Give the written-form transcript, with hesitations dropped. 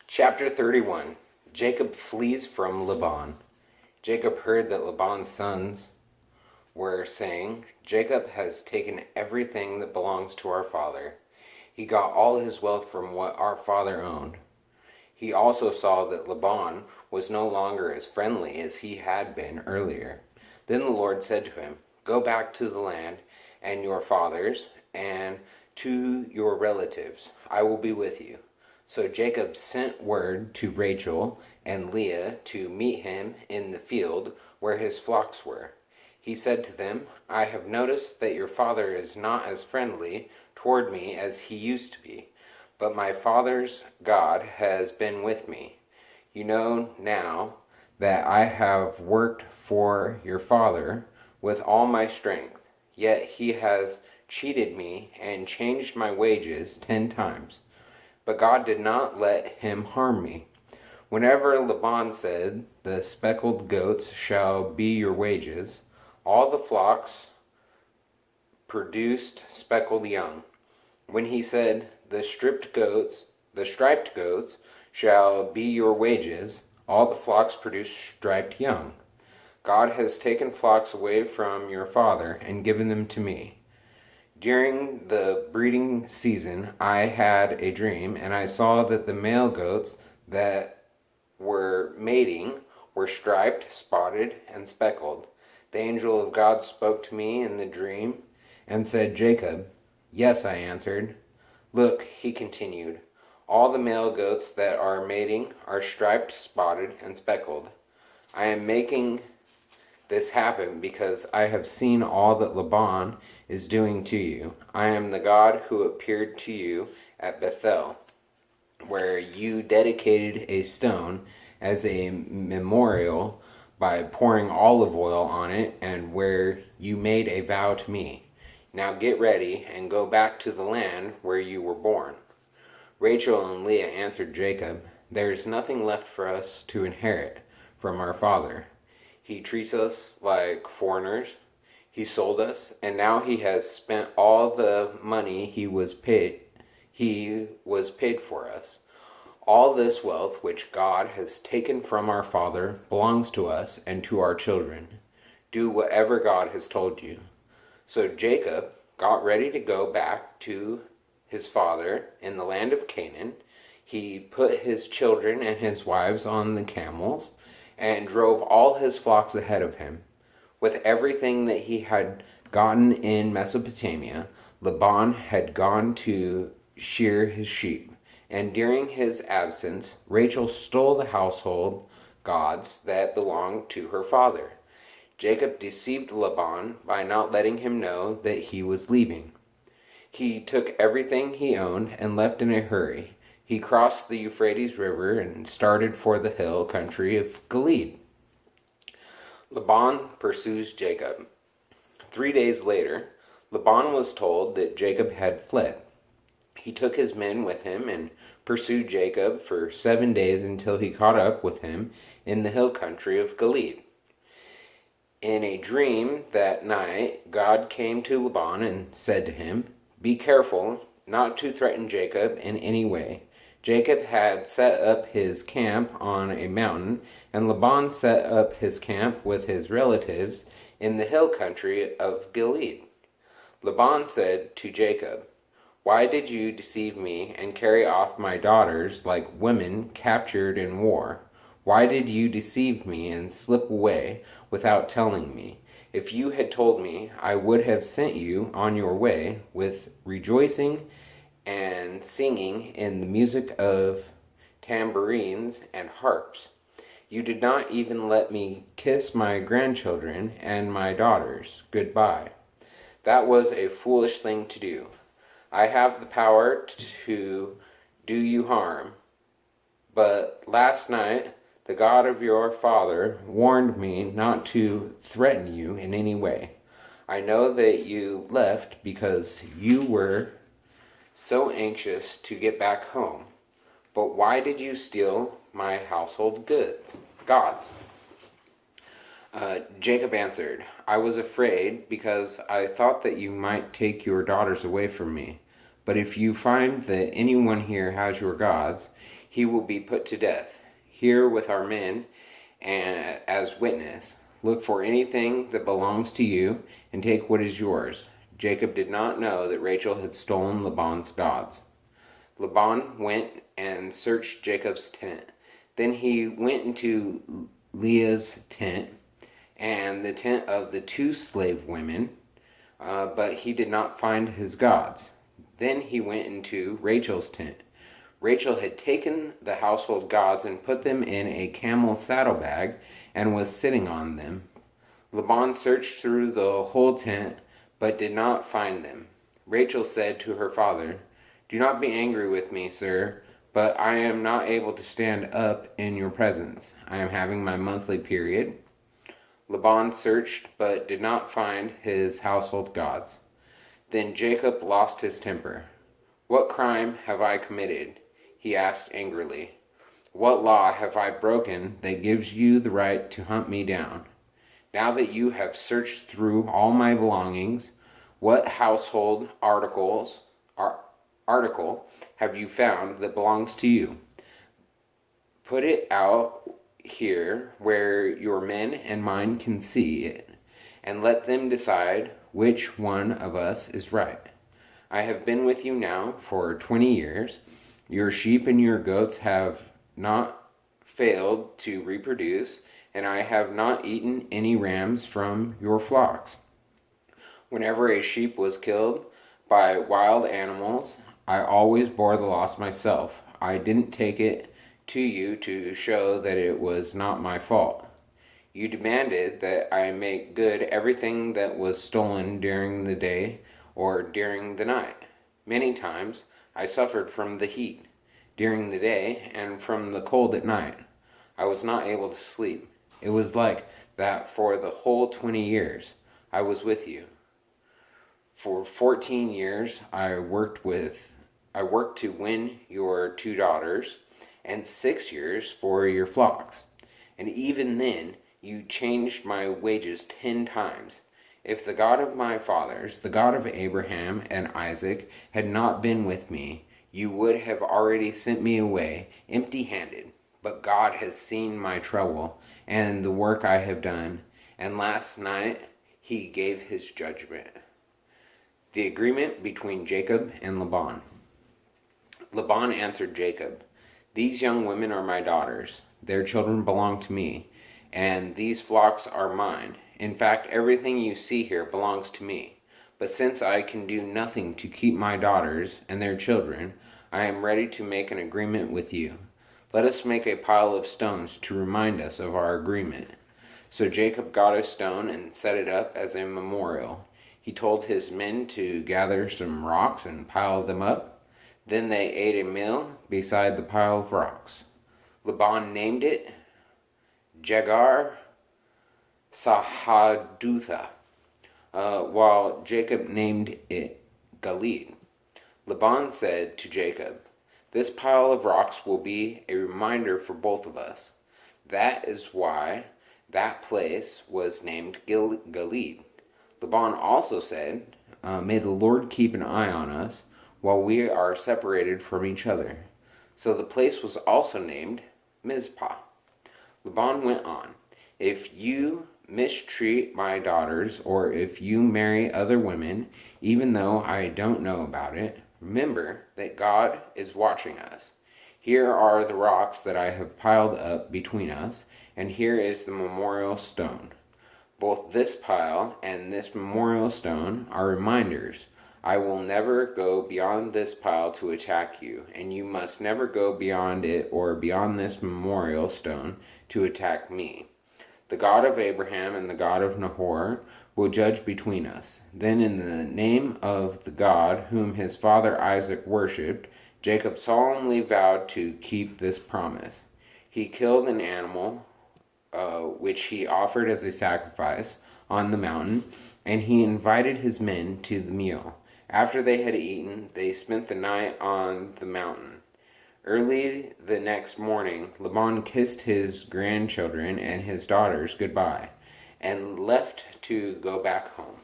Chapter 31. Jacob flees from Laban. Jacob heard that Laban's sons were saying, "Jacob has taken everything that belongs to our father. He got all his wealth from what our father owned." He also saw that Laban was no longer as friendly as he had been earlier. Then the Lord said to him, "Go back to the land and your fathers and to your relatives. I will be with you." So Jacob sent word to Rachel and Leah to meet him in the field where his flocks were. He said to them, "I have noticed that your father is not as friendly toward me as he used to be, but my father's God has been with me. You know now that I have worked for your father with all my strength, yet he has cheated me and changed my wages 10 times. But God did not let him harm me." Whenever Laban said, "The speckled goats shall be your wages," all the flocks produced speckled young. When he said, the striped goats shall be your wages," all the flocks produced striped young. God has taken flocks away from your father and given them to me. During the breeding season, I had a dream, and I saw that the male goats that were mating were striped, spotted, and speckled. The angel of God spoke to me in the dream and said, "Jacob." "Yes," I answered. "Look," he continued, "all the male goats that are mating are striped, spotted, and speckled. I am making this happened because I have seen all that Laban is doing to you. I am the God who appeared to you at Bethel, where you dedicated a stone as a memorial by pouring olive oil on it, and where you made a vow to me. Now get ready and go back to the land where you were born." Rachel and Leah answered Jacob, "There is nothing left for us to inherit from our father. He treats us like foreigners. He sold us, and now he has spent all the money he was paid for us. All this wealth which God has taken from our father belongs to us and to our children. Do whatever God has told you." So Jacob got ready to go back to his father in the land of Canaan. He put his children and his wives on the camels and drove all his flocks ahead of him. With everything that he had gotten in Mesopotamia, Laban had gone to shear his sheep, and during his absence, Rachel stole the household gods that belonged to her father. Jacob deceived Laban by not letting him know that he was leaving. He took everything he owned and left in a hurry. He crossed the Euphrates River and started for the hill country of Gilead. Laban pursues Jacob. 3 days later, Laban was told that Jacob had fled. He took his men with him and pursued Jacob for 7 days until he caught up with him in the hill country of Gilead. In a dream that night, God came to Laban and said to him, "Be careful not to threaten Jacob in any way." Jacob had set up his camp on a mountain, and Laban set up his camp with his relatives in the hill country of Gilead. Laban said to Jacob, "Why did you deceive me and carry off my daughters like women captured in war? Why did you deceive me and slip away without telling me? If you had told me, I would have sent you on your way with rejoicing and singing in the music of tambourines and harps. You did not even let me kiss my grandchildren and my daughters goodbye. That was a foolish thing to do. I have the power to do you harm, but last night the God of your father warned me not to threaten you in any way. I know that you left because you were so anxious to get back home. But why did you steal my household gods?" Jacob answered, "I was afraid because I thought that you might take your daughters away from me. But if you find that anyone here has your gods, he will be put to death. Here with our men and as witness, look for anything that belongs to you and take what is yours." Jacob did not know that Rachel had stolen Laban's gods. Laban went and searched Jacob's tent. Then he went into Leah's tent and the tent of the two slave women, but he did not find his gods. Then he went into Rachel's tent. Rachel had taken the household gods and put them in a camel's saddlebag and was sitting on them. Laban searched through the whole tent, but did not find them. Rachel said to her father, "Do not be angry with me, sir, but I am not able to stand up in your presence. I am having my monthly period." Laban searched, but did not find his household gods. Then Jacob lost his temper. "What crime have I committed?" he asked angrily. "What law have I broken that gives you the right to hunt me down? Now that you have searched through all my belongings, what household article have you found that belongs to you? Put it out here where your men and mine can see it, and let them decide which one of us is right. I have been with you now for 20 years. Your sheep and your goats have not failed to reproduce, and I have not eaten any rams from your flocks. Whenever a sheep was killed by wild animals, I always bore the loss myself. I didn't take it to you to show that it was not my fault. You demanded that I make good everything that was stolen during the day or during the night. Many times I suffered from the heat during the day and from the cold at night. I was not able to sleep. It was like that for the whole 20 years I was with you. For 14 years I worked to win your 2 daughters, and 6 years for your flocks. And even then you changed my wages 10 times. If the God of my fathers, the God of Abraham and Isaac, had not been with me, you would have already sent me away empty-handed. But God has seen my trouble and the work I have done, and last night he gave his judgment." The agreement between Jacob and Laban. Laban answered Jacob, "These young women are my daughters. Their children belong to me, and these flocks are mine. In fact, everything you see here belongs to me. But since I can do nothing to keep my daughters and their children, I am ready to make an agreement with you. Let us make a pile of stones to remind us of our agreement." So Jacob got a stone and set it up as a memorial. He told his men to gather some rocks and pile them up. Then they ate a meal beside the pile of rocks. Laban named it Jegar Sahadutha, while Jacob named it Gilead. Laban said to Jacob, "This pile of rocks will be a reminder for both of us." That is why that place was named Gilead. Laban also said, "May the Lord keep an eye on us while we are separated from each other." So the place was also named Mizpah. Laban went on, "If you mistreat my daughters, or if you marry other women, even though I don't know about it, remember that God is watching us. Here are the rocks that I have piled up between us, and here is the memorial stone. Both this pile and this memorial stone are reminders. I will never go beyond this pile to attack you, and you must never go beyond it or beyond this memorial stone to attack me. The God of Abraham and the God of Nahor will judge between us." Then in the name of the God whom his father Isaac worshipped, Jacob solemnly vowed to keep this promise. He killed an animal, which he offered as a sacrifice on the mountain, and he invited his men to the meal. After they had eaten, they spent the night on the mountain. Early the next morning, Laban kissed his grandchildren and his daughters goodbye, and left to go back home.